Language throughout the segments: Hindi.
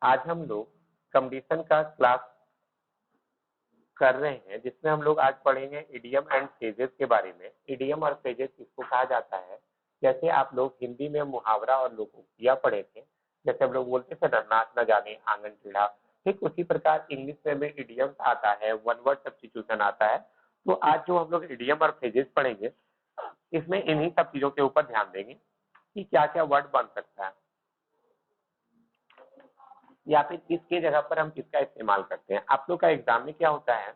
आज हम लोग कंडीशन का क्लास कर रहे हैं, जिसमें हम लोग आज पढ़ेंगे इडियम एंड फ्रेजेस के बारे में। इडियम और फ्रेजेस किसको कहा जाता है? जैसे आप लोग हिंदी में मुहावरा और लोकोक्तियां पढ़े थे, जैसे हम लोग बोलते थे ना, नाच न जाने आंगन टेढ़ा, ठीक उसी प्रकार इंग्लिश में भी इडियम आता है, वन वर्ड सब्स्टिट्यूशन आता है। तो आज जो हम लोग इडियम और फ्रेजेस पढ़ेंगे, इसमें इन्हीं सब चीजों के ऊपर ध्यान देंगे कि क्या क्या वर्ड बन सकता है या फिर किसके जगह पर हम किसका इस्तेमाल करते हैं। आप लोग का एग्जाम में क्या होता है,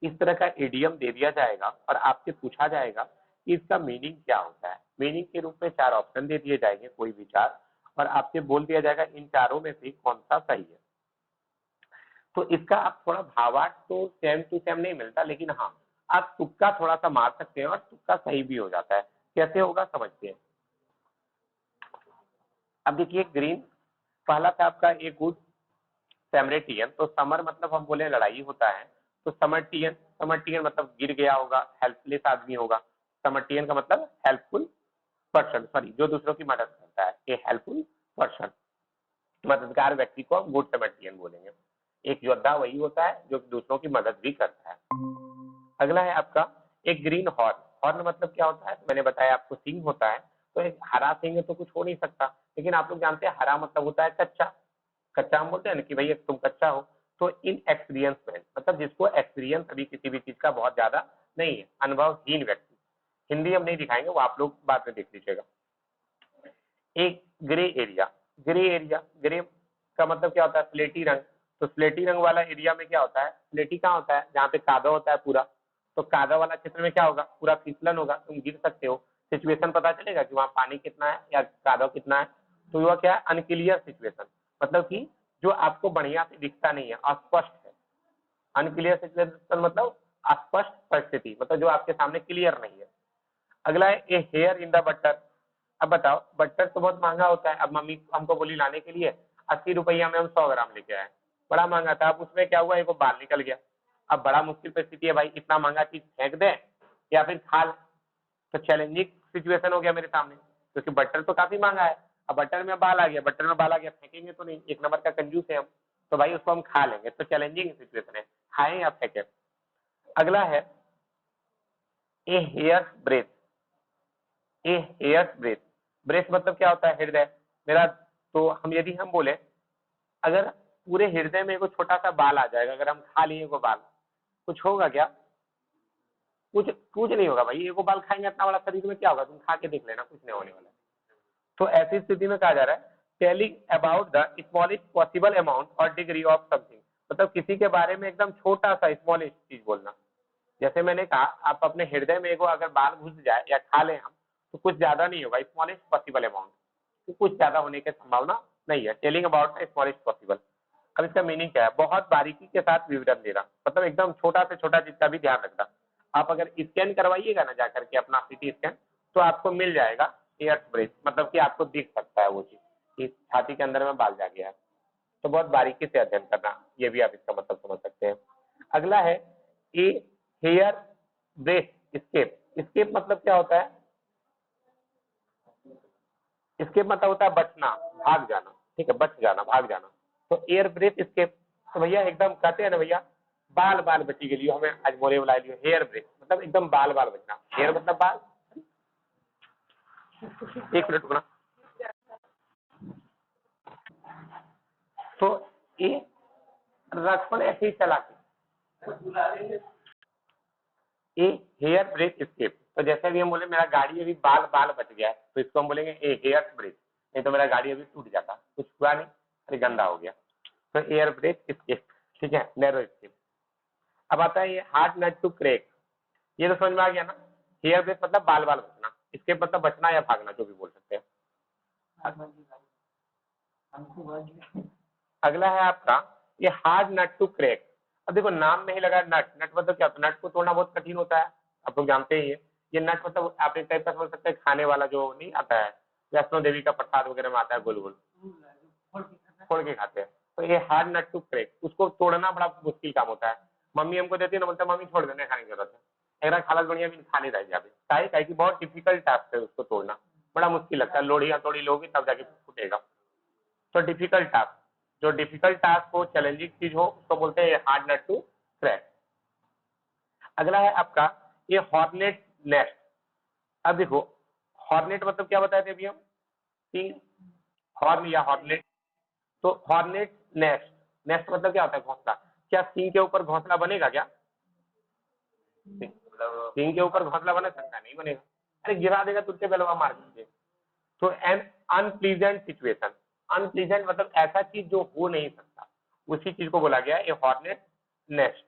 इस तरह का इडियम दे दिया जाएगा और आपसे पूछा जाएगा कि इसका मीनिंग क्या होता है। मीनिंग के रूप में 4 ऑप्शन दे दिए जाएंगे, कोई भी 4, और आपसे बोल दिया जाएगा इन चारों में से कौन सा सही है। तो इसका आप थोड़ा भावार्थ तो सेम टू सेम नहीं मिलता, लेकिन हाँ, आप तुक्का थोड़ा सा मार सकते हैं और तुक्का सही भी हो जाता है। कैसे होगा समझते हैं। अब देखिए, ग्रीन पहला था आपका ए गुड सैमरेटियन। तो समर मतलब हम बोले लड़ाई होता है, तो समर्टियन, समर्टियन मतलब गिर गया होगा, हेल्पलेस आदमी होगा। समर्टियन का मतलब हेल्पफुल पर्सन, सॉरी, जो दूसरों की मदद करता है, ए हेल्पफुल पर्सन, मददगार व्यक्ति को हम गुड समर्टियन बोलेंगे। एक योद्धा वही होता है जो दूसरों की मदद भी करता है। अगला है आपका एक ग्रीन हॉर्न। हॉर्न मतलब क्या होता है? मैंने बताया आपको, सिंग होता है। तो एक हरा सिंग तो कुछ हो नहीं सकता, लेकिन आप लोग जानते हैं हरा मतलब होता है कच्चा। कच्चा हम बोलते हैं ना कि भाई तुम कच्चा हो। तो इन एक्सपीरियंस मैन मतलब जिसको एक्सपीरियंस अभी किसी भी चीज का बहुत ज्यादा नहीं है, अनुभवहीन व्यक्ति। हिंदी हम नहीं दिखाएंगे, वो आप लोग बाद में देख लीजिएगा। एक grey area. Grey area, grey का मतलब क्या होता है? स्लेटी रंग। तो स्लेटी रंग वाला एरिया में क्या होता है? स्लेटी कहाँ होता है? जहाँ पे कादव होता है पूरा। तो कादव वाला क्षेत्र में क्या होगा? पूरा फिसलन होगा, तुम गिर सकते हो। सिचुएशन पता चलेगा कि वहाँ पानी कितना है या कादव कितना है। तो वह क्या है? अनक्लियर सिचुएशन, मतलब कि जो आपको बढ़िया से दिखता नहीं है, अस्पष्ट है। अनक्लियर सिचुएशन मतलब अस्पष्ट परिस्थिति, मतलब जो आपके सामने क्लियर नहीं है। अगला है ए हेयर इन द बटर। अब बताओ, बटर तो बहुत महंगा होता है। अब मम्मी हमको बोली लाने के लिए, 80 रुपया में हम 100 ग्राम लेके आए, बड़ा महंगा था। अब उसमें क्या हुआ, एक बाल निकल गया। अब बड़ा मुश्किल परिस्थिति है, भाई इतना महंगा चीज फेंक दे या फिर खा ले। तो चैलेंजिंग सिचुएशन हो गया मेरे सामने, क्योंकि बटर तो काफी महंगा है। अब बटर में बाल आ गया, बटर में बाल आ गया, फेंकेंगे तो नहीं, एक नंबर का कंजूस है हम। तो भाई उसको हम खा लेंगे, तो चैलेंजिंग सिचुएशन है, खाएं या फेंकें। अगला है ए हेयर ब्रेथ। ए हेयर ब्रेथ, ब्रेथ मतलब क्या होता है? हृदय मेरा। तो हम यदि हम बोले, अगर पूरे हृदय में एक छोटा सा बाल आ जाएगा, अगर हम खा लिए वो बाल, कुछ होगा क्या? कुछ कुछ नहीं होगा भाई। एगो बाल खाएंगे, इतना बड़ा शरीर में क्या होगा? तुम खा के देख लेना, कुछ नहीं होने वाला। तो ऐसी स्थिति में कहा जा रहा है telling about the smallest possible amount और डिग्री ऑफ समथिंग, मतलब किसी के बारे में एकदम छोटा सा स्मॉलेस्ट चीज बोलना। जैसे मैंने कहा, आप अपने हृदय में एगो अगर बाल घुस जाए या खा ले हम, तो कुछ ज्यादा नहीं होगा, स्मॉलेस्ट पॉसिबल अमाउंट, तो कुछ ज्यादा होने की संभावना नहीं है। Telling about the smallest possible. अब इसका मीनिंग क्या है? बहुत बारीकी के साथ विवरण देना, मतलब एकदम छोटा से छोटा चीज का भी ध्यान रखना। आप अगर स्कैन करवाइएगा ना जाकर के अपना सिटी स्कैन, तो आपको मिल जाएगा एयर ब्रेथ, मतलब कि आपको दिख सकता है वो चीज कि छाती के अंदर में बाल जा गया है। तो बहुत बारीकी से अध्ययन करना, ये भी आप इसका मतलब समझ सकते हैं। अगला है ए हेयर ब्रेथ स्केप। स्केप मतलब क्या होता है? स्केप मतलब होता है बचना, भाग जाना, ठीक है, बच जाना, भाग जाना। तो एयर ब्रेथ स्केप, तो भैया एकदम कहते हैं ना भैया, बाल बाल बची के लिए हमें आज मोरे बुला लियो। हेयर ब्रेथ मतलब एकदम बाल बाल बचना, हेयर मतलब बाल। एक मिनट रुकना। तो ये रक्षण ऐसे ही चला के ए हेयर ब्रेथ स्केप। तो जैसे भी हम बोले मेरा गाड़ी अभी बाल बाल बच गया है, तो इसको हम बोलेंगे ए हेयर ब्रेथ। नहीं तो मेरा गाड़ी अभी टूट जाता, कुछ हुआ नहीं, अरे गंदा हो गया। तो एयर ब्रेथ स्केप, ठीक है, नैरो स्केप। अब आता है ये हार्ड नट टू क्रैक। ये तो समझ में आ गया ना। हेयर ब्रेथ मतलब बाल बाल बचना, स्केप मतलब बचना या भागना, जो भी बोल सकते हैं। अगला है आपका ये हार्ड नट टू क्रैक। अब देखो नाम में ही लगा नट, नट मतलब क्या होता है? नट को तोड़ना बहुत कठिन होता है, आप लोग जानते ही है। ये नट मतलब आप एक टाइप का समझ सकते हैं खाने वाला, जो नहीं आता है वैष्णो देवी का प्रसाद वगैरह में आता है, गोल गोल फोड़ के खाते हैं। तो ये हार्ड नट टू क्रैक, उसको तोड़ना बड़ा मुश्किल काम होता है। मम्मी हमको देती है ना, बोलते मम्मी छोड़ देने, खाने की जरूरत है, एक खाला बढ़िया भी खा नहीं रह जाए, काहे कि बहुत डिफिकल्ट टास्क है उसको तोड़ना, बड़ा मुश्किल लगता है। लोढ़िया तोड़ी लोगी तब जाके फूटेगा, तो डिफिकल्ट टास्क। जो डिफिकल्ट टास्क हो, चैलेंजिंग चीज हो, उसको बोलते हैं हार्ड नट टू क्रैक। अगला है आपका ये हॉर्नेट नेस्ट। अब देखो हॉर्नेट मतलब क्या बताए थे अभी हम कि हॉर्न या हॉर्नेट, तो हॉर्नेट नेस्ट, नेस्ट मतलब क्या होता है घोंसला। क्या सिंह के ऊपर घोंसला बनेगा क्या? सिंह के ऊपर घोंसला बना सकता है? नहीं बनेगा, अरे गिरा देगा तुझसे बेलवा मार दीजिए। तो एन अनप्लीजेंट सिचुएशन, अनप्लीजेंट मतलब ऐसा चीज जो हो नहीं सकता, उसी चीज को बोला गया है ये हॉर्नेट नेस्ट,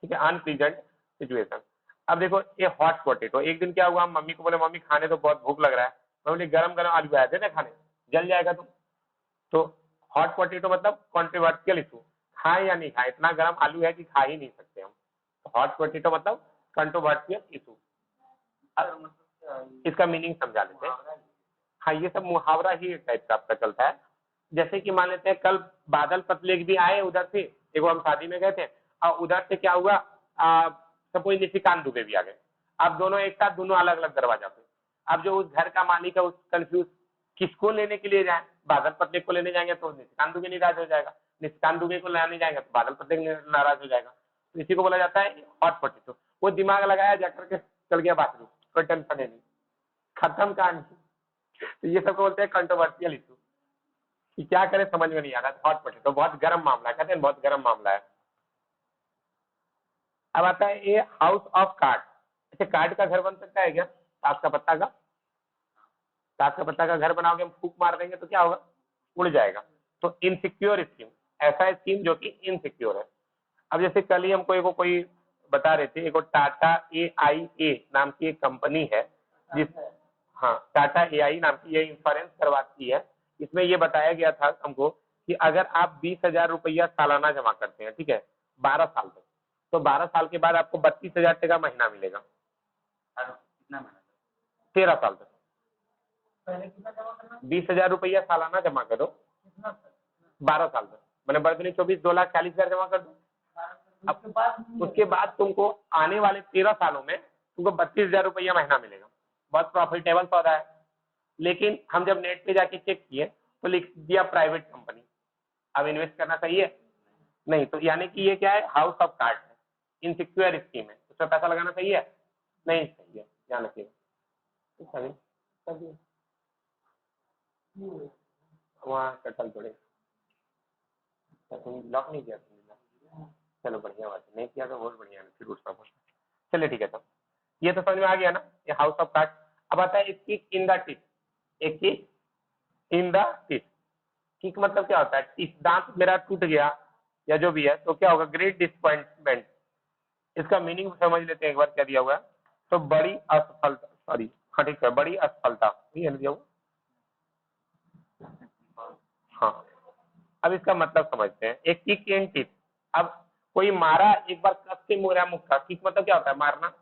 ठीक है, अनप्लीजेंट सिचुएशन। अब देखो ये हॉट पोटेटो, एक दिन क्या हुआ, हम मम्मी को बोले मम्मी खाने तो बहुत भूख लग रहा है, मैं बोली गरम गरम आलू आया दे ना खाने, जल जाएगा तुम। तो हॉट पोटेटो मतलब कॉन्ट्रोवर्शियल इशू, खाएं या नहीं खाएं, इतना गर्म आलू है कि खा ही नहीं सकते हम। तो हॉट पोटेटो मतलब कंट्रोवर्शियल इशू। इसका मीनिंग समझा लेते हैं। हाँ ये सब मुहावरा ही एक टाइप का आपका चलता है। जैसे कि मान लेते हैं कल बादल पतले भी आए उधर से, देखो हम शादी में गए थे और उधर से क्या हुआ, सपोज निशिकांत दुबे भी आ गए। आप दोनों एक साथ, दोनों अलग अलग दरवाजा पे। अब जो उस घर का मालिक है उस कंफ्यूज किसको लेने के लिए जाए, बादल पतले को लेने जाएंगे तो निशिकांत दुबे नाराज हो जाएगा, निशिकांत दुबे को लाने जाएंगे तो बादल पतले नाराज हो जाएगा। तो इसी को बोला जाता है हॉट पोटेटो। वो दिमाग लगाया जाकर के चल गया बाथरूम, कोई टेंशन नहीं, खत्म कहानी। तो ये सब बोलते हैं कंट्रोवर्शियल इशू, कि क्या करें समझ में नहीं आ रहा। हॉट पोटेटो बहुत गर्म मामला, कहते हैं बहुत गर्म मामला है। अब आता है ये हाउस ऑफ कार्ड। अच्छा कार्ड का घर बन सकता है क्या? ताश का पत्ता का, ताश का पत्ता का घर बनाओगे, हम फूक मार देंगे तो क्या होगा, उड़ जाएगा। तो इनसिक्योर स्कीम, ऐसा स्कीम जो कि इनसिक्योर है। अब जैसे कल ही हमको एगो कोई बता रहे थे, एगो टाटा AIA नाम की एक कंपनी है जिस, हाँ टाटा AI नाम की ये इंश्योरेंस करवाती है। इसमें ये बताया गया था हमको कि अगर आप 20,000 रुपया सालाना जमा करते हैं, ठीक है, 12 साल तक, तो 12 साल के बाद आपको 32,000 टका महीना मिलेगा। कितना महीना? 13 साल तक 20,000 रुपया सालाना जमा करो, 12 साल तक, मैंने बर्तनी 24, 2,40,000 जमा कर दो। उसके बाद तुमको आने वाले 13 सालों में तुमको 32,000 रुपया महीना मिलेगा। बहुत प्रॉफिटेबल सौदा है। लेकिन हम जब नेट पे जाके चेक किए तो लिख दिया प्राइवेट कंपनी। अब इन्वेस्ट करना सही है? नहीं। तो यानी कि ये क्या है, हाउस ऑफ कार्ड है, इनसिक्योर स्कीम है, उसमें पैसा लगाना सही है? नहीं सही है, ध्यान रखिएगा। वहाँ कटल थोड़े लॉक नहीं किया तुमने? चलो बढ़िया बात है, नहीं किया तो बहुत बढ़िया है, फिर उसका चलिए ठीक है। तो ये तो समझ में आ गया ना, ये हाउस ऑफ कार्ड। अब आता है एक किक इन द टीथ, एक kick in the teeth. Kick मतलब क्या होता है, इस दांत मेरा टूट गया या जो भी है तो क्या होगा, ग्रेट डिसअपॉइंटमेंट। इसका मीनिंग समझ लेते हैं एक बार क्या दिया हुआ है। तो बड़ी असफलता, सॉरी हाँ ठीक है, बड़ी असफलता ये दिया हुआ। हाँ अब इसका मतलब समझते हैं, एक किक इन टीथ। अब कोई मारा एक बार कस के मेरा मुक्का, किक मतलब क्या होता है, मारना।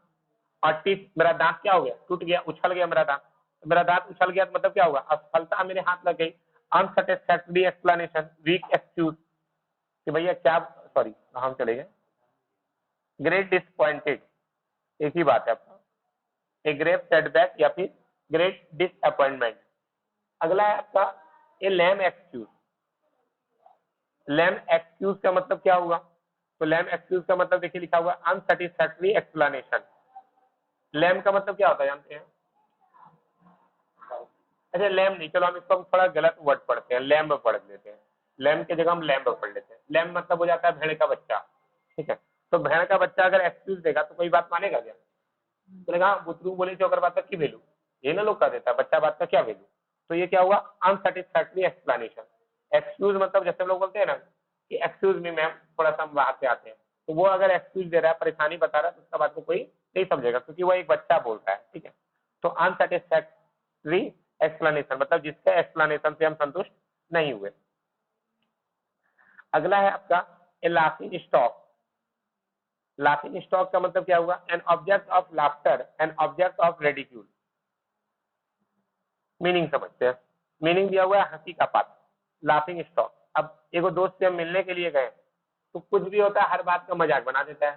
और टीथ मेरा दांत क्या हो गया, टूट गया, उछल गया मेरा दांत। तो मेरा दांत उछल गया तो मतलब क्या होगा, असफलता मेरे हाथ लग गई। अनसेटिस्फैक्टरी एक्सप्लेनेशन, वीक एक्सक्यूज कि भैया क्या, सॉरी हम चले गए। ग्रेट डिसअपॉइंटेड, एक ही बात है आपका, ए ग्रेव सेटबैक या फिर ग्रेट डिसअपॉइंटमेंट। अगला है आपका ए लैम एक्सक्यूज। लैम एक्सक्यूज का मतलब क्या हुआ, तो लैम एक्सक्यूज का मतलब देखिए लिखा हुआ अनसेटिस्फैक्टरी एक्सप्लेनेशन। लैम का मतलब क्या होता है जानते हैं? अच्छा लैम नहीं, चलो हम इसको हम थोड़ा गलत वर्ड पढ़ते हैं, लैम्ब पढ़ लेते हैं। लैम की जगह हम लैम्ब पढ़ लेते हैं। लैम्ब मतलब हो जाता है भेड़ का बच्चा, ठीक है। तो भेड़ का बच्चा अगर एक्सक्यूज देगा तो कोई बात मानेगा क्या? बोलेगा बुतरू बोले जो अगर बात का की वैल्यू, ये ना लोग कर देता है, बच्चा बात का क्या वैल्यू। तो ये क्या हुआ, अनसेटिस्फैक्टरी एक्सप्लेनेशन। एक्सक्यूज मतलब जैसे हम लोग बोलते हैं ना कि एक्सक्यूज मी मैम, थोड़ा सा हम बाहर से आते हैं, तो वो अगर एक्सक्यूज दे रहा है, परेशानी बता रहा है, तो उसका बात को कोई नहीं समझेगा क्योंकि वो एक बच्चा बोल रहा है, ठीक है। तो अनसेटिस्फैक्टरी एक्सप्लेनेशन मतलब जिसके एक्सप्लेनेशन से हम संतुष्ट नहीं हुए। अगला है आपका ए लाफिंग स्टॉक। लाफिंग स्टॉक का मतलब क्या हुआ, an object of laughter, an object of ridicule. Meaning समझते हैं, मीनिंग दिया हुआ है हंसी का पात्र, लाफिंग स्टॉक। अब एगो दोस्त से हम मिलने के लिए गए तो कुछ भी होता है हर बात का मजाक बना देता है,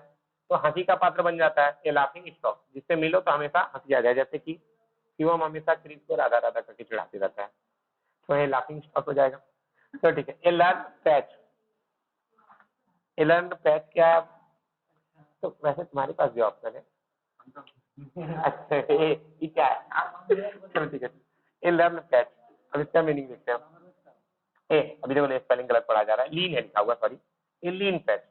तो हंसी का पात्र बन जाता है। ये लाफिंग स्टॉक, जिससे मिलो तो हमेशा हंसी आ जाए, जैसे कि शिवम हमेशा क्रिस को राधा राधा करके चिढ़ाते रहता है, तो ये लाफिंग स्टॉक हो जाएगा। तो ठीक है, ए लर्न पैच, ए लर्न पैच क्या है? तो वैसे तुम्हारे पास भी ऑप्शन है। अच्छा ये क्या है? चलो ठीक है, ए लर्न पैच। अब इसका मीनिंग देखते हैं। ए अभी देखो स्पेलिंग गलत पढ़ा जा रहा है, लीन है लिखा हुआ, सॉरी, ए लीन पैच।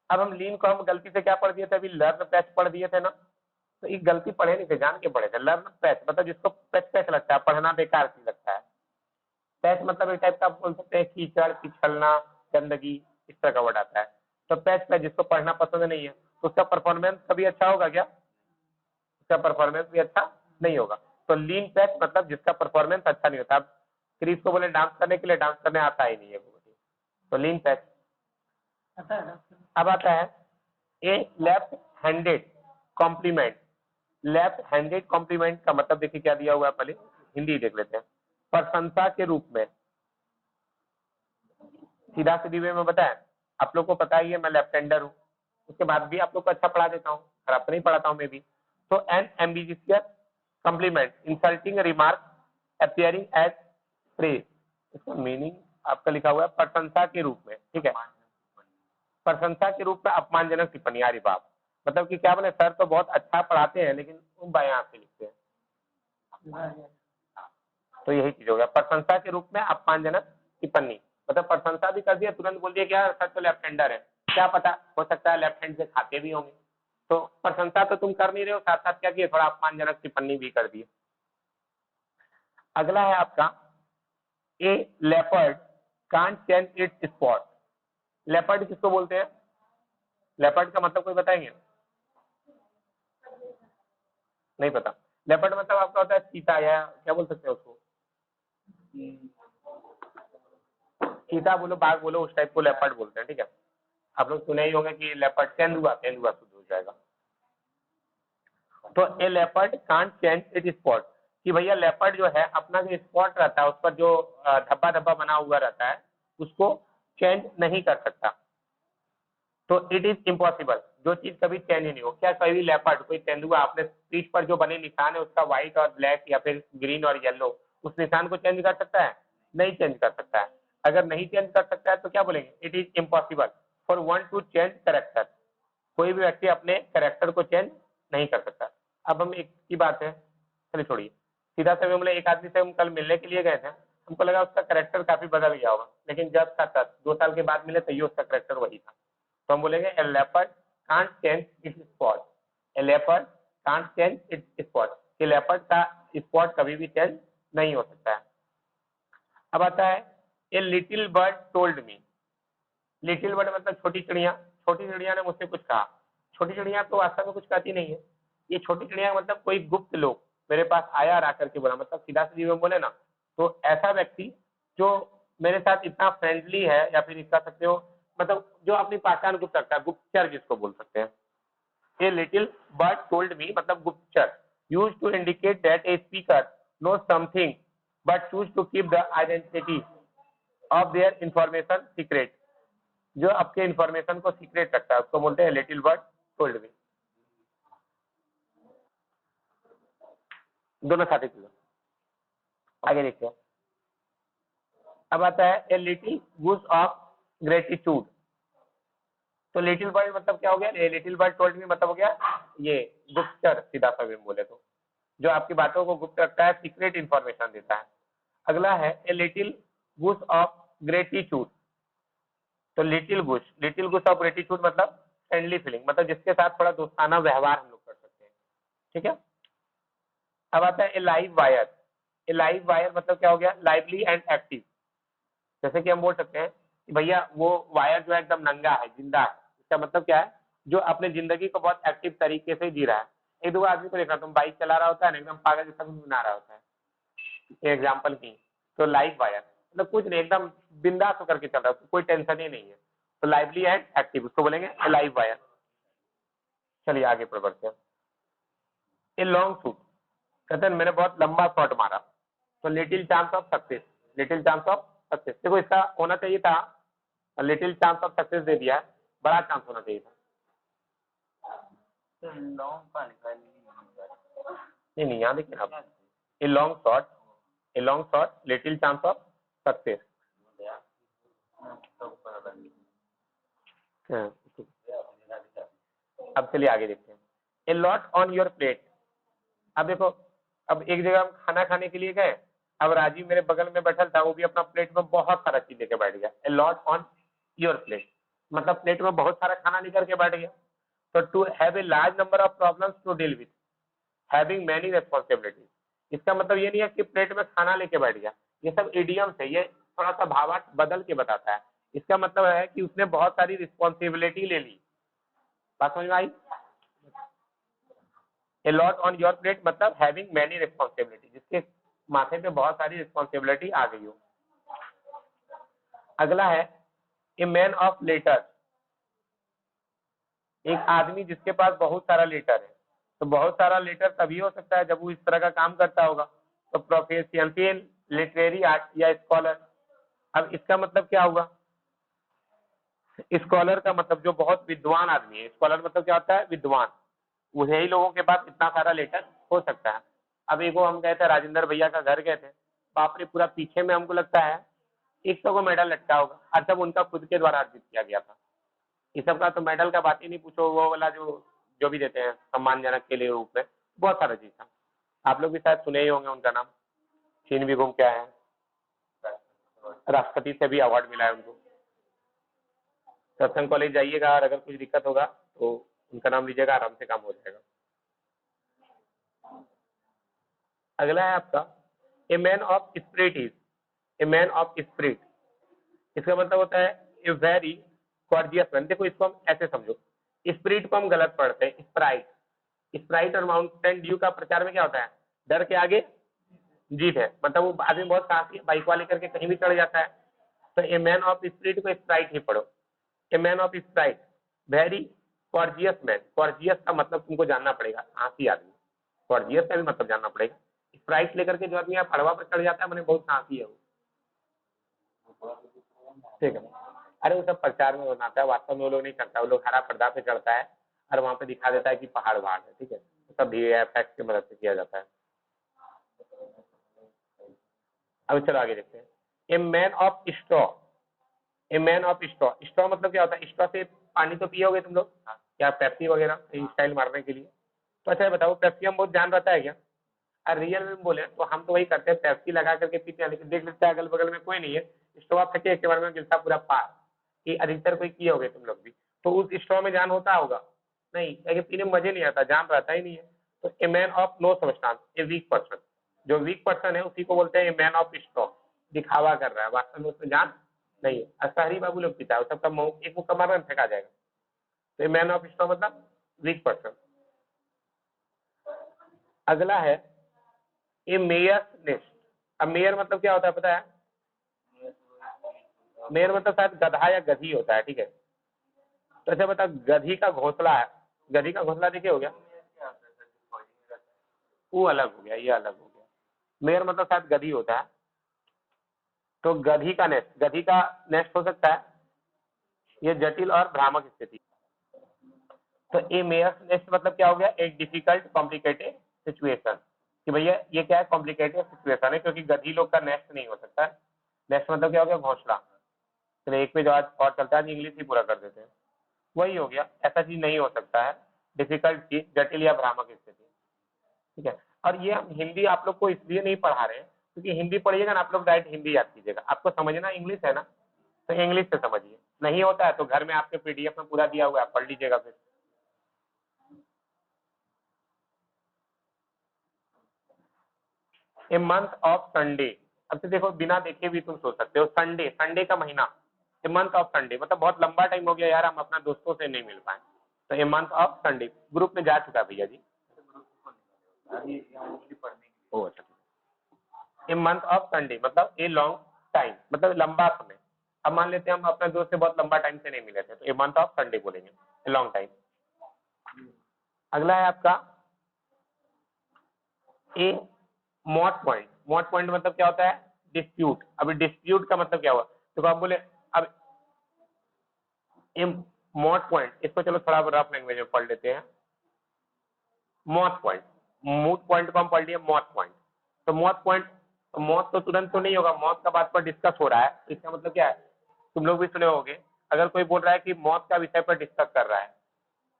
अब हम लीन को हम गलती से क्या पढ़ दिए थे, अभी लर्न पैच पढ़ दिए थे ना, तो ये गलती पढ़े नहीं थे, जान के पढ़े थे। लर्न पैच मतलब जिसको पैच पैच लगता है, पढ़ना बेकार चीज लगता है। पैच मतलब एक टाइप का आप बोल सकते हैं कीचड़, पिछलना, गंदगी, इस तरह का वर्ड आता है। तो पैच पैच जिसको पढ़ना पसंद नहीं है, तो उसका परफॉर्मेंस कभी अच्छा होगा क्या? उसका परफॉर्मेंस भी अच्छा नहीं होगा। तो लीन पैच मतलब जिसका परफॉर्मेंस अच्छा नहीं होता। अब क्रिस को बोले डांस करने के लिए, डांस करने आता ही नहीं है, तो लीन पैच। अब आता है a left handed compliment. Left handed compliment का मतलब देखिए क्या दिया हुआ है, पहले हिंदी देख लेते हैं। प्रशंसा के रूप में, सीधा सीधी वे में बताया, आप लोग को पता ही है मैं लेफ्ट हैंडर हूँ, उसके बाद भी आप लोग को अच्छा पढ़ा देता हूँ, खराब तो नहीं पढ़ाता हूँ मैं भी। तो an ambitious compliment, insulting remark appearing as praise. इसका मीनिंग आपका लिखा हुआ है प्रशंसा के रूप में, ठीक है, प्रशंसा के रूप में अपमानजनक टिप्पणी। अरे बाप, मतलब कि क्या बोले, सर तो बहुत अच्छा पढ़ाते हैं लेकिन वो बायां से लिखते हैं। तो यही चीज हो गया, प्रशंसा के रूप में अपमानजनक टिप्पणी। मतलब प्रशंसा भी कर दिया, तुरंत बोल दिया क्या सर तो लेफ्ट हैंडर है, क्या पता हो सकता है लेफ्ट हैंड से खाते भी होंगे। तो प्रशंसा तो तुम कर नहीं रहे हो, साथ साथ क्या किए, थोड़ा अपमानजनक टिप्पणी भी कर दिए। अगला है आपका a leopard can't change its spot. Leopard किसको बोलते हैं? लेपर्ड का मतलब कोई बताएंगे? नहीं पता। लेपर्ड मतलब आपका होता है चीता, या क्या बोल सकते हैं उसको, चीता बोलो, बाघ बोलो, उस टाइप को लेपर्ड बोलते हैं, ठीक है। आप लोग सुने ही होंगे कि लेपर्ड, तेंदुआ, तेंदुआ शुद्ध हो जाएगा। तो a leopard can't change it spot, कि भैया लेपर्ड जो है अपना जो स्पॉट रहता है, उस पर जो धब्बा धब्बा बना हुआ रहता है, उसको चेंज नहीं कर सकता। तो इट इज इम्पॉसिबल, जो चीज कभी चेंज नहीं हो। क्या कभी लेपर्ड, कोई तेंदुआ अपने पीठ पर जो बने निशान है उसका व्हाइट और ब्लैक या फिर ग्रीन और येलो, उस निशान को चेंज कर सकता है? नहीं चेंज कर सकता है। अगर नहीं चेंज कर सकता है तो क्या बोलेंगे, it is impossible for one two change character. कोई भी व्यक्ति अपने कैरेक्टर को चेंज नहीं कर सकता। अब हम एक की बात है, चलिए छोड़िए, सीधा से हम एक आदमी से हम कल मिलने के लिए गए थे, हमको लगा उसका कैरेक्टर काफी बदल गया होगा, लेकिन जब का तब 2 साल के बाद मिले तो ये उसका कैरेक्टर वही था। तो हम बोलेंगे a leopard can't change its spot, a leopard can't change its spot, कि लेपर्ड का स्पॉट कभी भी चेंज नहीं हो सकता है। अब आता है ए लिटिल बर्ड टोल्ड मी। लिटिल बर्ड मतलब छोटी चिड़िया, छोटी चिड़िया ने मुझसे कुछ कहा। छोटी चिड़िया तो वास्तव में कुछ कहती नहीं है, ये छोटी चिड़िया मतलब कोई गुप्त लोग मेरे पास आया और आकर के बोला, मतलब सीधा सीधी में बोले ना, तो ऐसा व्यक्ति जो मेरे साथ इतना फ्रेंडली है, या फिर कह सकते हो मतलब जो अपनी पहचान गुप्त रखता है, गुप्तचर जिसको बोल सकते हैं। A little bird told me मतलब गुप्तचर, use to indicate that a speaker know something but choose to keep the identity of their information secret. जो आपके इंफॉर्मेशन को सीक्रेट रखता है उसको बोलते हैं लिटिल बर्ड टोल्ड मी। दोनों साथी चीजों। आगे देखते हैं। अब आता है a little goose of gratitude. तो लिटिल बर्ड मतलब क्या हो गया, ए लिटिल बर्ड टोल्ड मी मतलब हो गया ये गुप्तचर, सीधा सा भी बोले तो जो आपकी बातों को गुप्त रखता है, सीक्रेट इंफॉर्मेशन देता है। अगला है a little goose of gratitude. तो लिटिल गुस ऑफ ग्रेटिट्यूड मतलब फ्रेंडली फीलिंग, मतलब जिसके साथ थोड़ा दोस्ताना व्यवहार हम लोग कर सकते हैं, ठीक है। अब आता है ए लाइव वायर। ए लाइव वायर मतलब क्या हो गया, लाइवली एंड एक्टिव। जैसे कि हम बोल सकते हैं कि भैया वो वायर जो है एकदम नंगा है, जिंदा है। इसका मतलब क्या है, जो अपने जिंदगी को बहुत एक्टिव तरीके से जी रहा है। एक दो आदमी को देखा, तुम बाइक चला रहा होता है ना, एकदम पागल जैसा बना रहा होता है, एग्जाम्पल की। तो लाइव वायर मतलब कुछ नहीं, एकदम बिंदास होकर के चल रहा है, कोई टेंशन ही नहीं है। तो लाइवली एंड एक्टिव उसको बोलेंगे लाइव वायर। चलिए आगे पर बढ़ते हैं। ए लॉन्ग शूट, कहते हैं मैंने बहुत लंबा शॉट मारा। तो little chance of success, little chance of success, देखो इसका होना चाहिए था लिटिल चांस ऑफ सक्सेस दे दिया, बड़ा चांस होना चाहिए था। नहीं नहीं, यहाँ देखिए आप, a long shot, a long shot little chance of success. हाँ, अब चलिए आगे देखते हैं। ए लॉट ऑन योर प्लेट। अब देखो, अब एक जगह हम खाना खाने के लिए गए, अब राजीव मेरे बगल में बैठल था, वो भी अपना प्लेट में बहुत सारा चीज लेके बैठ गया। A lot on your plate मतलब प्लेट में बहुत सारा खाना लेकर के बैठ गया। तो to have a large number of problems to deal with, having many responsibilities. इसका मतलब ये नहीं है कि प्लेट में खाना लेके बैठ गया, ये सब इडियम्स है, ये थोड़ा सा भावार्थ बदल के बताता है। इसका मतलब है कि उसने बहुत सारी रिस्पॉन्सिबिलिटी ले ली। बात समझ में आई? A lot on your plate मतलब हैविंग मैनी रिस्पॉन्सिबिलिटी, जिसके माथे पे बहुत सारी रिस्पॉन्सिबिलिटी आ गई हो। अगला है ए मैन ऑफ लेटर। एक आदमी जिसके पास बहुत सारा लेटर है। तो बहुत सारा लेटर तभी हो सकता है जब वो इस तरह का काम करता होगा। तो प्रोफेशिएंसी लिटरेरी आर्ट या स्कॉलर। अब इसका मतलब क्या हुआ? स्कॉलर का मतलब जो बहुत विद्वान आदमी है। स्कॉलर मतलब क्या होता है? विद्वान। वही लोगों के पास इतना सारा लेटर हो सकता है। अब एक हम गए थे, राजेंद्र भैया का घर गए थे, बाप रे, पूरा पीछे में हमको लगता है 100 को मेडल लटका होगा, और सब उनका खुद के द्वारा अर्जित किया गया था। इस सब का तो मेडल का बात ही नहीं पूछो, वो वाला जो भी देते हैं सम्मानजनक के लिए रूप में, बहुत सारा चीज था। आप लोग भी शायद सुने ही होंगे उनका नाम। चीन भी घूम के आए हैं, राष्ट्रपति से भी अवार्ड मिला है उनको। सत्संग कॉलेज जाइएगा और अगर कुछ दिक्कत होगा तो उनका नाम लीजिएगा, आराम से काम हो जाएगा। अगला है आपका ए man of spirit is, A man of spirit. इसका मतलब होता है ए वेरी कॉर्जियस मैन। देखो इसको हम ऐसे समझो, स्पिरिट को हम गलत पढ़ते हैं स्प्राइट। स्प्राइट और माउंटेन ड्यू का प्रचार में क्या होता है? डर के आगे जीत है। मतलब वो आदमी बहुत साहसी है, बाइक वाले करके कहीं भी चढ़ जाता है। तो ए मैन ऑफ स्पिरिट को स्प्राइट ही पढ़ो। ए man of Sprite, very कॉर्जियस man. कॉर्जियस का मतलब तुमको जानना पड़ेगा, साहसी आदमी। कॉर्जियस का भी मतलब जानना पड़ेगा। स्प्राइट लेकर के जो आदमी पड़वा पर चढ़ जाता है, मैंने बहुत साहसी है वो, ठीक है। अरे वो सब प्रचार में बनाता है, वास्तव में वो लोग नहीं करता। वो लोग हरा पर्दा पे चढ़ता है और वहां पे दिखा देता है कि पहाड़ वहाड़ है, ठीक है। वो सब वीएफएक्स की मदद से किया जाता है। अब चलो आगे देखते हैं। ए man of straw. A man of straw. Straw मतलब क्या होता है? स्ट्रॉ से पानी तो पियोगे तुम लोग, या पेप्सी वगैरह स्टाइल मारने के लिए। तो अच्छा बताओ, पेप्सी हम बहुत ध्यान रहता है क्या? अरे रियल में बोले तो हम तो वही करते हैं, पेप्सी लगा करके पीते हैं, लेकिन देख लेते हैं अगल बगल में कोई नहीं है, स्ट्रॉ फेंके एक बार में गिरता पूरा पार। ये अधिकतर कोई किए होगे तुम लोग भी। तो उस स्ट्रॉ में जान होता होगा नहीं, लेकिन पीने में मजे नहीं आता, जान रहता ही नहीं है। तो a man of no substance, a weak person. जो वीक पर्सन है उसी को बोलते हैं ए मैन ऑफ स्ट्रॉ। दिखावा कर रहा है, वास्तव में उसमें जान नहीं है। शहरी बाबू लोग पीता है, सबका एक मुक्का मारना फेंका जाएगा। तो ए मैन ऑफ स्ट्रॉ मतलब वीक पर्सन। अगला है ए मेयर नेस्ट। अब मेयर मतलब क्या होता है पता है? मेयर मतलब शायद गधा या गधी होता है, ठीक है। तो अच्छा बता, गधी का घोंसला है। गधी का घोंसला देखे हो गया? वो अलग हो गया, ये अलग हो गया। मेयर मतलब शायद गधी होता है। तो गधी का नेस्ट, गधी का नेस्ट हो सकता है। ये जटिल और भ्रामक स्थिति। तो ए मेयर नेस्ट मतलब क्या हो गया? एक डिफिकल्ट कॉम्प्लिकेटेड सिचुएशन। कि भैया ये क्या है? कॉम्प्लिकेटेड सिचुएशन है, क्योंकि गधी लोग का नेस्ट नहीं हो सकता है। नेस्ट मतलब क्या हो गया? घोंसला। चलिए एक पे जो आज और चलता है, इंग्लिश ही पूरा कर देते हैं। वही हो गया, ऐसा चीज नहीं हो सकता है। डिफिकल्ट चीज, जटिल या भ्रामक स्थिति, ठीक है। और ये हम हिंदी आप लोग को इसलिए नहीं पढ़ा रहे हैं क्योंकि हिंदी पढ़िएगा ना आप लोग, डायरेक्ट हिंदी याद कीजिएगा। आपको समझना इंग्लिश है ना, तो इंग्लिश से समझिए। नहीं होता है तो घर में आपके पीडीएफ में पूरा दिया हुआ है, पढ़ लीजिएगा फिर। A month of Sunday. अब तो देखो, बिना देखे भी तुम सोच सकते हो, संडे, संडे का महीना। ए मंथ ऑफ संडे मतलब बहुत लंबा टाइम हो गया यार, हम अपना दोस्तों से नहीं मिल पाए। तो a month of Sunday group में जा चुका है भैया जी। ओ अच्छा। ए मंथ ऑफ संडे मतलब ए लॉन्ग टाइम, मतलब लंबा समय। अब मान लेते हैं हम अपने दोस्त से बहुत लंबा टाइम से नहीं मिले थे, तो ए मंथ ऑफ संडे बोलेंगे, ए लॉन्ग टाइम। अगला है आपका ए मॉट पॉइंट। मॉट पॉइंट मतलब क्या होता है? डिस्प्यूट। अभी डिस्प्यूट का मतलब क्या हुआ? तो आप बोले अब ए मॉट पॉइंट, इसको चलो थोड़ा रफ लैंग्वेज में पढ़ लेते हैं। मॉट पॉइंट, मूट पॉइंट को हम पढ़ लिए मॉट पॉइंट। तो मॉट पॉइंट, मौत तो तुरंत तो नहीं होगा, मौत का बात पर डिस्कस हो रहा है। तो इसका मतलब क्या है? तुम लोग भी सुने होगे, अगर कोई बोल रहा है कि मौत का विषय पर डिस्कस कर रहा है,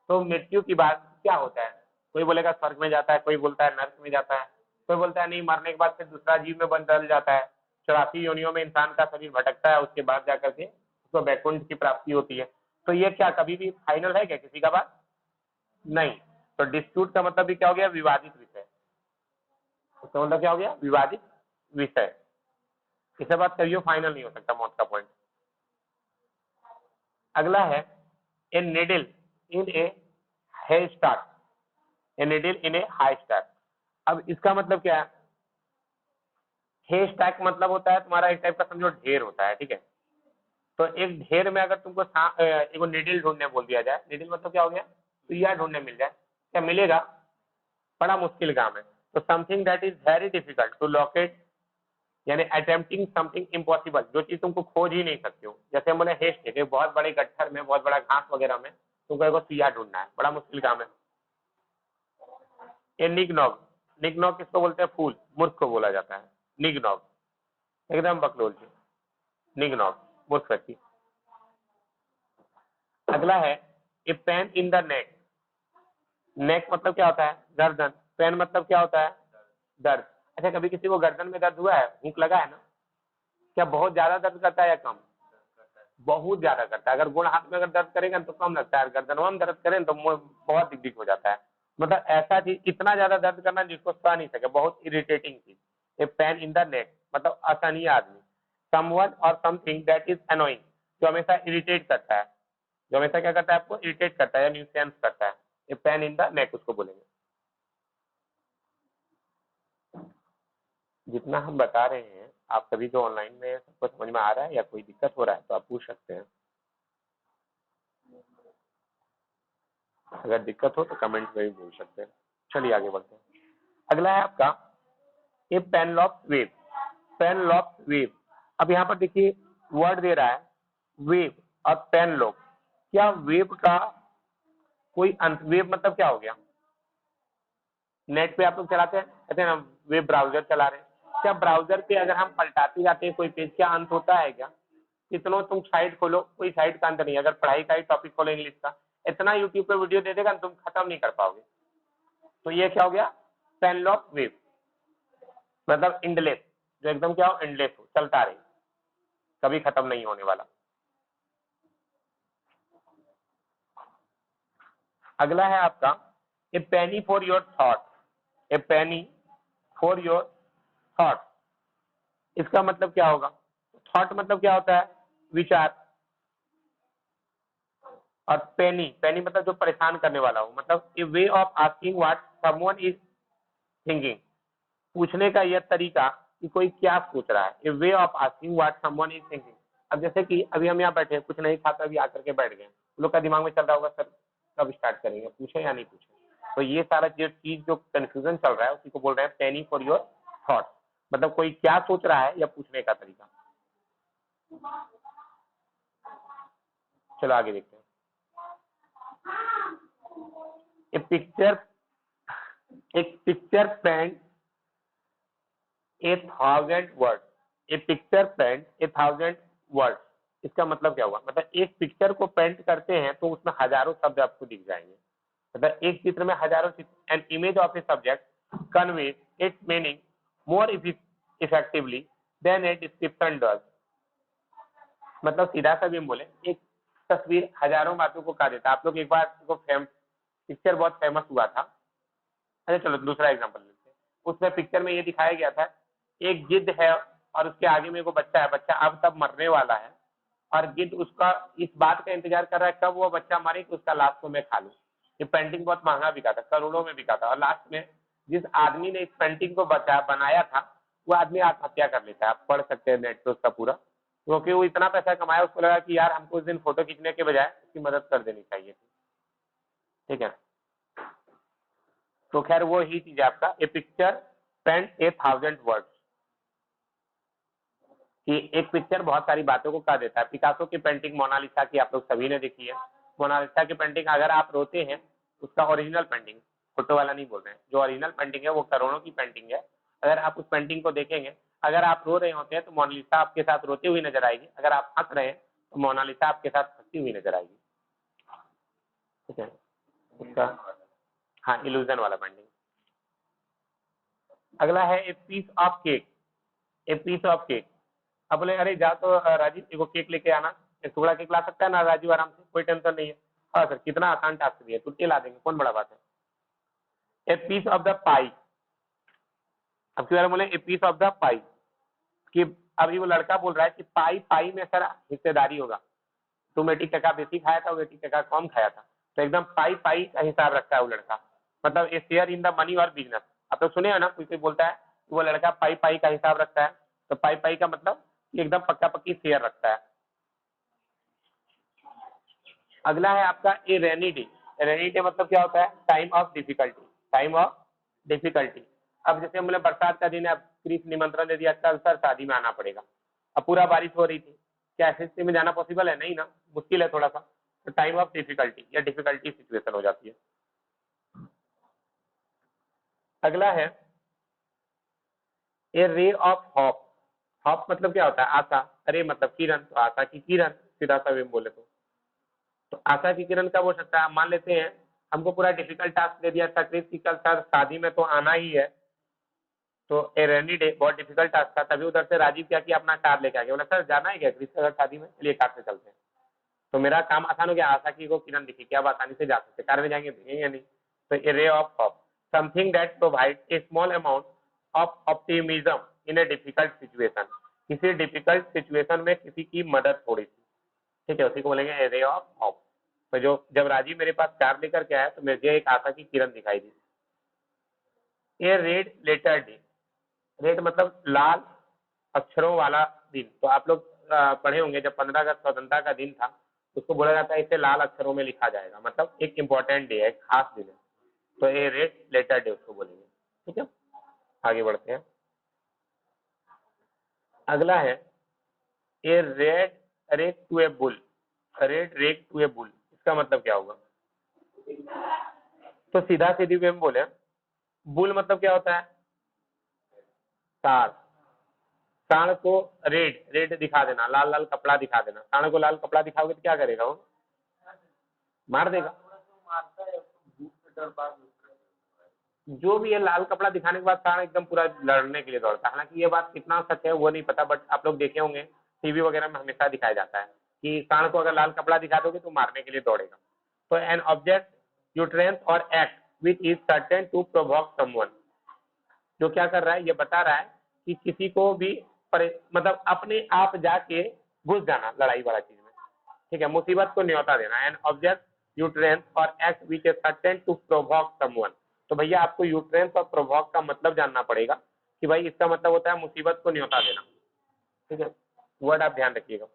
तो मृत्यु की बात क्या होता है? कोई बोलेगा स्वर्ग में जाता है, कोई बोलता है नर्क में जाता है, कोई बोलता है नहीं, मरने के बाद फिर दूसरा जीव में बदल जाता है, 84 योनियों में इंसान का शरीर भटकता है, उसके बाद जाकर के उसको वैकुंठ की प्राप्ति होती है। तो ये क्या कभी भी फाइनल है क्या किसी का बात? नहीं। तो डिस्प्यूट का मतलब भी क्या हो गया? विवादित विषय। उसका मतलब क्या हो गया? विवादित विषय। इसके बाद कभी फाइनल नहीं हो सकता मौत का पॉइंट। अगला है ए निडल इन ए है स्टार्ट, ए निडल इन ए हाई स्टार्ट। अब इसका मतलब क्या है? हे स्टैक मतलब होता है तुम्हारा एक टाइप का समझो ढेर होता है, ठीक है। तो एक ढेर में अगर तुमको एक निडल ढूंढने बोल दिया जाए, निडल मतलब क्या हो गया? सुइया ढूंढने मिल जाए, क्या मिलेगा? बड़ा मुश्किल काम है। तो something that is very difficult to locate, यानी अटेम्प्टिंग समथिंग इम्पॉसिबल, जो चीज तुमको खोज ही नहीं सकते हो। जैसे हम बोले हे स्टेक, एक बहुत बड़े गट्ठर में, बहुत बड़ा घास वगैरह में तुमको एक सुइया ढूंढना है, बड़ा मुश्किल काम है। ये निगनॉग, निगनॉग किसको बोलते हैं? फूल, मूर्ख को बोला जाता है निगनॉग, एकदम बकलोल जी, निगनॉग, मूर्ख व्यक्ति। अगला है ए पेन इन द नेक। नेक मतलब क्या होता है? गर्दन। पेन मतलब क्या होता है? दर्द। अच्छा, कभी किसी को गर्दन में दर्द हुआ है? हुक लगा है ना? क्या बहुत ज्यादा दर्द करता है या कम? बहुत ज्यादा करता है। अगर गोड़ हाथ में अगर दर्द करेगा तो कम लगता है, गर्दनवा में दर्द करें तो बहुत दिक्कत हो जाता है। मतलब ऐसा चीज, इतना ज्यादा दर्द करना जिसको सह नहीं सके, बहुत इरिटेटिंग चीज। ए पेन इन द नेक मतलब असहनीय आदमी। समवन और समथिंग दैट इज अनोइंग, जो हमेशा इरिटेट करता है, जो हमेशा क्या करता है? आपको इरिटेट करता है या न्यूसेंस करता है। ए पेन इन द नेक उसको बोलेंगे। जितना हम बता रहे हैं आप सभी जो ऑनलाइन में, सबको समझ में आ रहा है या कोई दिक्कत हो रहा है तो आप पूछ सकते हैं। अगर दिक्कत हो तो कमेंट में भी बोल सकते हैं। चलिए आगे बढ़ते हैं। अगला है आपका ए पेनलॉप वेव। पेनलॉप वेव, अब यहाँ पर देखिए वर्ड दे रहा है वेव और पेनलॉप। क्या वेव का कोई अंत? वेव मतलब क्या हो गया? नेट पे आप लोग चलाते हैं, कहते हैं ना वेब ब्राउजर चला रहे हैं। क्या ब्राउजर पे अगर हम पलटाते जाते हैं कोई पेज, क्या अंत होता है क्या? कितनों तुम साइट खोलो, कोई साइट का अंत नहीं। अगर पढ़ाई का ही टॉपिक खोलो इंग्लिश का, इतना यूट्यूब पे वीडियो दे देगा तुम खत्म नहीं कर पाओगे। तो ये क्या हो गया? पेनलॉप वेव मतलब एंडलेस, जो एकदम क्या हो? एंडलेस हो, चलता रहे, कभी खत्म नहीं होने वाला। अगला है आपका a penny for your thought. A penny for your thought, इसका मतलब क्या होगा? थॉट मतलब क्या होता है? विचार। और पेनी, पेनी मतलब जो परेशान करने वाला हो, मतलब a way of asking what someone is thinking, पूछने का यह तरीका कि कोई क्या सोच रहा है। A way of asking what someone is thinking. अब जैसे कि अभी हम यहाँ बैठे हैं, कुछ नहीं खाता, अभी आकर के बैठ गए, लोग का दिमाग में चल रहा होगा सर कब स्टार्ट करेंगे, पूछे या नहीं पूछे। तो ये सारा जो चीज, जो कंफ्यूजन चल रहा है, उसी को बोल रहे हैं पेनी फॉर योर थॉट, मतलब कोई क्या सोच रहा है या पूछने का तरीका। चलो आगे देखते हैं। ए पिक्चर, एक picture paint a 1000 word. A picture paint a 1000 word, इसका मतलब क्या हुआ? मतलब एक पिक्चर को पेंट करते हैं तो उसमें हजारों शब्द आपको दिख जाएंगे। मतलब एक चित्र में हजारों चित्र। An image of a subject convey its meaning more effectively than a description does. मतलब सीधा सा भी बोले, एक तस्वीर हजारों बातों को कह देता है। आप लोग एक बार पिक्चर बहुत फेमस हुआ था। अच्छा चलो दूसरा एग्जांपल लेते हैं। उसमें पिक्चर में ये दिखाया गया था, एक गिद्ध है और उसके आगे में एक बच्चा है, बच्चा अब तब मरने वाला है, और गिद्ध उसका इस बात का इंतजार कर रहा है कब वो बच्चा मरे कि उसका लास्ट को मैं खा लूं। ये पेंटिंग बहुत महंगा बिका था, करोड़ों में बिका था, और लास्ट में जिस आदमी ने इस पेंटिंग को बनाया था, वो आदमी आत्महत्या कर लेता है। आप पढ़ सकते हैं नेट पे उसका पूरा, क्योंकि वो इतना पैसा कमाया, उसको लगा कि यार हमको उस दिन फोटो खींचने के बजाय उसकी मदद कर देनी चाहिए थी। ठीक है, तो खैर वो ही चीज है आपका ए पिक्चर पेंट ए 1000 वर्ड्स, कि एक पिक्चर बहुत सारी बातों को कह देता है। पिकासो की पेंटिंग मोनालिसा की आप लोग सभी ने देखी है। मोनालिसा की पेंटिंग अगर आप रोते हैं, उसका ओरिजिनल पेंटिंग, फोटो वाला नहीं बोल रहे हैं, जो ओरिजिनल पेंटिंग है वो करोड़ों की पेंटिंग है। अगर आप उस पेंटिंग को देखेंगे, अगर आप रो रहे होते हैं तो मोनालिसा आपके साथ रोती हुई नजर आएगी, अगर आप हंस रहे हैं तो मोनालिसा आपके साथ हंसती हुई नजर आएगी। ठीक है, उसका हाँ इल्यूजन वाला बाइंडिंग। अगला है a piece of cake. A piece of cake, अब बोले अरे जा तो राजीव एगो केक लेके आना, एक टुकड़ा केक ला सकता है ना राजीव आराम से, कोई टेंशन नहीं है। हाँ सर, कितना आसान टास्क दिया, टुट्टी ला देंगे, कौन बड़ा बात है। ए पीस ऑफ द पाई, अब क्यों बोले ए पीस ऑफ द पाई, कि अभी वो लड़का बोल रहा है कि पाई पाई में सर हिस्सेदारी होगा, तुम 80% बेसी खाया था, वो 80% कम खाया था, तो एकदम पाई पाई का हिसाब रखता है वो लड़का, मतलब ए शेयर इन द मनी और बिजनेस। आप तो सुने हो ना, कोई कोई बोलता है वो लड़का पाई पाई का हिसाब रखता है, तो पाई पाई का मतलब कि एकदम पक्का पक्की शेयर रखता है। अगला है आपका ए रेनी डे। रेनी डे मतलब क्या होता है, time of difficulty, time of difficulty. अब जैसे हमने बरसात का दिन है, अब क्रिस निमंत्रण दे दिया, कल सर शादी में आना पड़ेगा, अब पूरा बारिश हो रही थी, क्या ऐसे स्थिति में जाना पॉसिबल है, नहीं ना, मुश्किल है थोड़ा सा, तो टाइम ऑफ डिफिकल्टी या डिफिकल्टी सिचुएशन हो जाती है। अगला है ए रे ऑफ हॉप। हॉप मतलब क्या होता है, आशा, अरे मतलब किरण, तो आशा की किरण सीधा सा वे बोले तो आशा की किरण कब हो सकता है, मान लेते हैं हमको पूरा डिफिकल्ट टास्क दे दिया, सक्रिय कल सर शादी में तो आना ही है, तो ए रेनी डे बहुत डिफिकल्ट टास्क था, तभी उधर से राजीव क्या किया, अपना कार लेके आ गया, बोला सर जाना है क्या क्रिस का शादी में, चलिए कार से चलते हैं, तो मेरा काम आसान हो गया, आशा की को किरण दिखी, क्या आप आसानी से जा सकते, कार में जाएंगे दिखेंगे नहीं, तो a ray of hope, something that provide a small amount of optimism in a difficult situation, किसी डिफिकल्ट सिचुएशन में किसी की मदद थोड़ी सी, ठीक है, उसी को बोलेंगे ए रे ऑफ हॉप। तो जो जब राजीव मेरे पास कार लेकर के आया तो मुझे एक आशा की किरण दिखाई दी। ए रेड लेटर डे, रेड मतलब लाल अक्षरों वाला दिन, तो आप लोग पढ़े होंगे जब 15 अगस्त स्वतंत्रता का दिन था, उसको बोला जाता है इसे लाल अक्षरों में लिखा जाएगा, मतलब एक इंपॉर्टेंट डे है, एक खास दिन है, तो ए रेड लेटर डे उसको बोलेंगे। ठीक है, आगे बढ़ते हैं। अगला है a red rag to a bull. Red rag to a bull, इसका मतलब क्या होगा, तो सीधा सीधी वे में बोले, बुल मतलब क्या होता है, सांड, सांड को रेड रेड दिखा देना, लाल लाल कपड़ा दिखा देना, सांड को लाल कपड़ा दिखाओगे तो क्या करेगा, वो मार देगा, जो भी है लाल कपड़ा दिखाने के बाद सांड एकदम पूरा लड़ने के लिए दौड़ता है। हालांकि ये बात कितना सच है वो नहीं पता, बट आप लोग देखे होंगे टीवी वगैरह में हमेशा दिखाया जाता है कि सांड को अगर लाल कपड़ा दिखा दोगे तो मारने के लिए दौड़ेगा। तो N object utterance or act which is certain to provoke someone, जो क्या कर रहा है, ये बता रहा है कि किसी को भी मतलब अपने आप जाके घुस जाना लड़ाई वाला चीज में, ठीक है, मुसीबत को न्योता देना। N object utterance or act which is certain to provoke someone, तो भैया आपको यूट्रेंस और प्रोवोक का मतलब जानना पड़ेगा कि भाई इसका मतलब होता है मुसीबत को न्योता देना। ठीक है, वर्ड आप ध्यान रखिएगा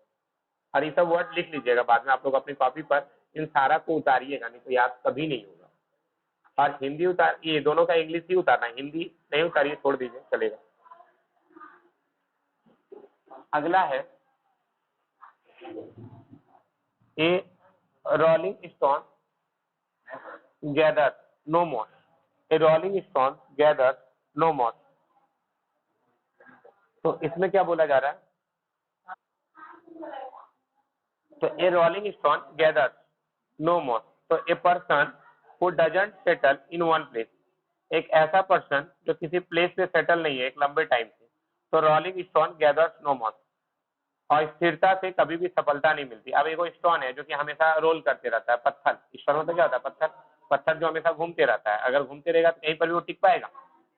और ये सब वर्ड लिख लीजिएगा, बाद में आप लोग अपनी कॉपी पर इन सारा को उतारिएगा, नहीं तो याद कभी नहीं होगा। और हिंदी उतार, ये दोनों का इंग्लिश ही उतारना है, हिंदी नहीं उतारिए, छोड़ दीजिए चलेगा। अगला है ए रोलिंग स्टोन गैदर नो मोर। ए रोलिंग स्टोन गैदर नो मोर, तो इसमें क्या बोला जा रहा है, तो ए रोलिंग स्टोन गैदर नो मोर, तो ए person who doesn't settle in one place, एक ऐसा पर्सन जो किसी प्लेस पे सेटल नहीं है एक लंबे टाइम से, तो रोलिंग स्टोन गैदर्स नो मोर, और स्थिरता से कभी भी सफलता नहीं मिलती। अब एक स्टोन है जो कि हमेशा रोल करते रहता है, पत्थर, स्टोन मतलब क्या होता है, पत्थर, पत्थर जो हमेशा घूमते रहता है, अगर घूमते रहेगा तो कहीं पर भी वो टिक पाएगा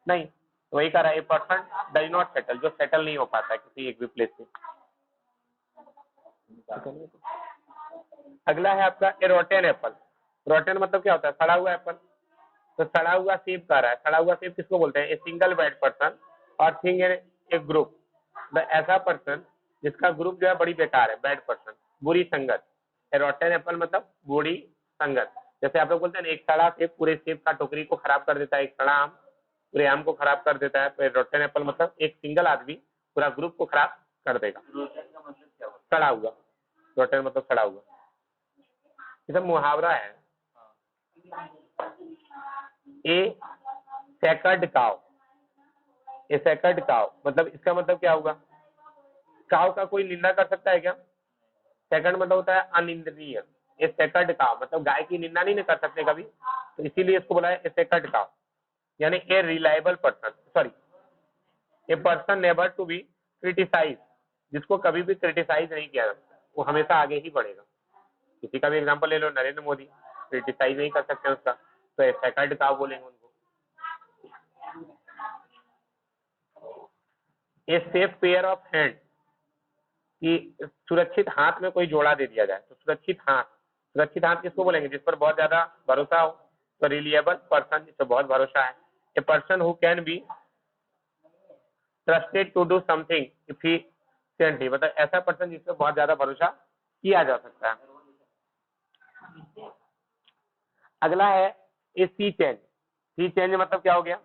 नहीं, तो वही कह रहा है a person does not settle, जो सेटल नहीं हो पाता है किसी एक भी प्लेस पे। अगला है आपका ए रोटेन एप्पल। रोटेन मतलब क्या होता है, सड़ा हुआ एप्पल, तो सड़ा हुआ सेब कह रहा है, सड़ा हुआ सेब किसको बोलते हैं, ए सिंगल बैड पर्सन और थिंग ए ग्रुप, ऐसा पर्सन जिसका ग्रुप जो है बड़ी बेकार है, बैड पर्सन, बुरी संगत। ए रोटेन एप्पल मतलब बुरी संगत, जैसे आप लोग बोलते हैं ना एक सड़ा सेब पूरे सेब का टोकरी को खराब कर देता है, एक सड़ा आम पूरे आम को खराब कर देता है, तो रोटेन एप्पल मतलब एक सिंगल आदमी पूरा ग्रुप को खराब कर देगा। सड़ा हुआ, रोटेन मतलब सड़ा हुआ, ये सब मुहावरा है। ए सेकंड काव, ए सेकंड काव मतलब इसका मतलब क्या होगा, काव का कोई निंदा कर सकता है क्या, सेकंड मतलब होता है अनिंदनीय। ए सेकंड काउ मतलब गाय की निंदा नहीं कर सकते कभी, तो इसीलिए इसको बोला है ए सेकंड काउ, यानी a reliable person, sorry a person never to be criticize, जिसको कभी भी क्रिटिसाइज नहीं किया जाता, वो हमेशा आगे ही बढ़ेगा। किसी का भी एग्जांपल ले लो, नरेंद्र मोदी, क्रिटिसाइज नहीं कर सकते उसका, तो ए सेकंड काउ बोलेंगे उनको। A safe pair of hand, कि सुरक्षित हाथ में कोई जोड़ा दे दिया जाए, तो सुरक्षित हाथ किसको बोलेंगे, जिस पर बहुत ज्यादा भरोसा हो, तो रिलिएबल पर्सन, जिस पर बहुत भरोसा है। A person who can be trusted to do something efficiently, मतलब ऐसा पर्सन जिस पर बहुत ज्यादा भरोसा किया जा सकता है। अगला है ए सी चेंज। सी चेंज मतलब क्या हो गया,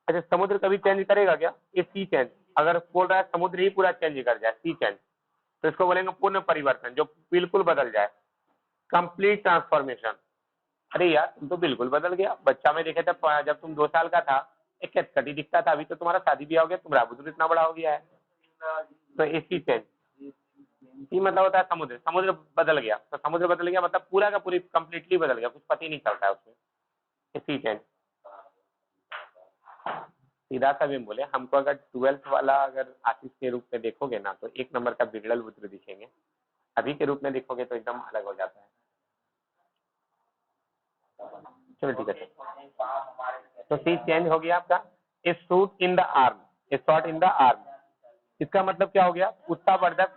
अच्छा समुद्र कभी चेंज करेगा क्या, ए सी चेंज, अगर बोल रहा है समुद्र ही पूरा चेंज कर जाए, सी चेंज, तो इसको बोलेंगे पूर्ण परिवर्तन, जो बिल्कुल बदल जाए, कंप्लीट ट्रांसफॉर्मेशन। अरे यार तुम तो बिल्कुल बदल गया, बच्चा में देखे थे जब तुम 2 साल का था एक कटकटी दिखता था, अभी तो तुम्हारा शादी भी हो गया, तुम्हारा बुजुर्ग इतना बड़ा हो गया है। तो इसी चेंज, ये मतलब होता है समुद्र बदल गया, तो समुद्र बदल गया मतलब पूरा का पूरी कंप्लीटली बदल गया, कुछ पता ही नहीं चलता है उसमें, इसी चेंज। सीधा सा भी बोले, हमको अगर 12th वाला अगर आशीष के रूप में देखोगे ना, तो 1 नंबर का बिगड़ल पुत्र दिखेंगे, अभी के रूप में देखोगे तो एकदम अलग हो जाता है। चलो ठीक है, तो सी चेंज हो गया आपका। A shoot in the arm, a shot in the arm, इसका मतलब क्या हो गया, उत्साहवर्धक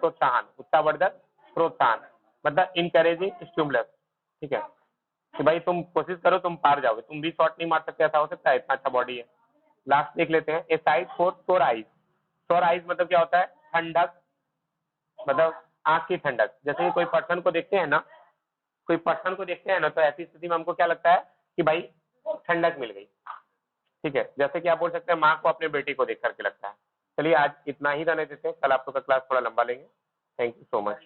प्रोत्साहन, मतलब इनकरेजिंग स्टिमुलस, ठीक है, कि भाई तुम कोशिश करो, तुम पार जाओगे, तुम भी शॉट नहीं मार सकते, ऐसा हो सकता है, इतना अच्छा बॉडी है। लास्ट देख लेते हैं, ए साइड फॉर सोर आइज। सोर आइज मतलब क्या होता है, ठंडक, मतलब आंख की ठंडक, जैसे कि कोई पर्सन को देखते हैं ना, तो ऐसी स्थिति में हमको क्या लगता है कि भाई ठंडक मिल गई, ठीक है, जैसे कि आप बोल सकते हैं माँ को अपने बेटी को देख करके लगता है। चलिए आज इतना ही रहने देते हैं, कल आपका क्लास थोड़ा लंबा लेंगे। Thank you so much,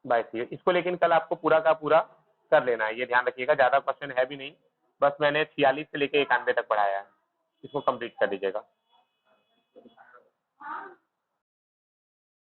bye see you. इसको लेकिन कल आपको पूरा का पूरा कर लेना है, ये ध्यान रखिएगा, ज्यादा क्वेश्चन है भी नहीं, बस मैंने 46 से लेके 91 तक पढ़ाया है, इसको कंप्लीट कर दीजिएगा।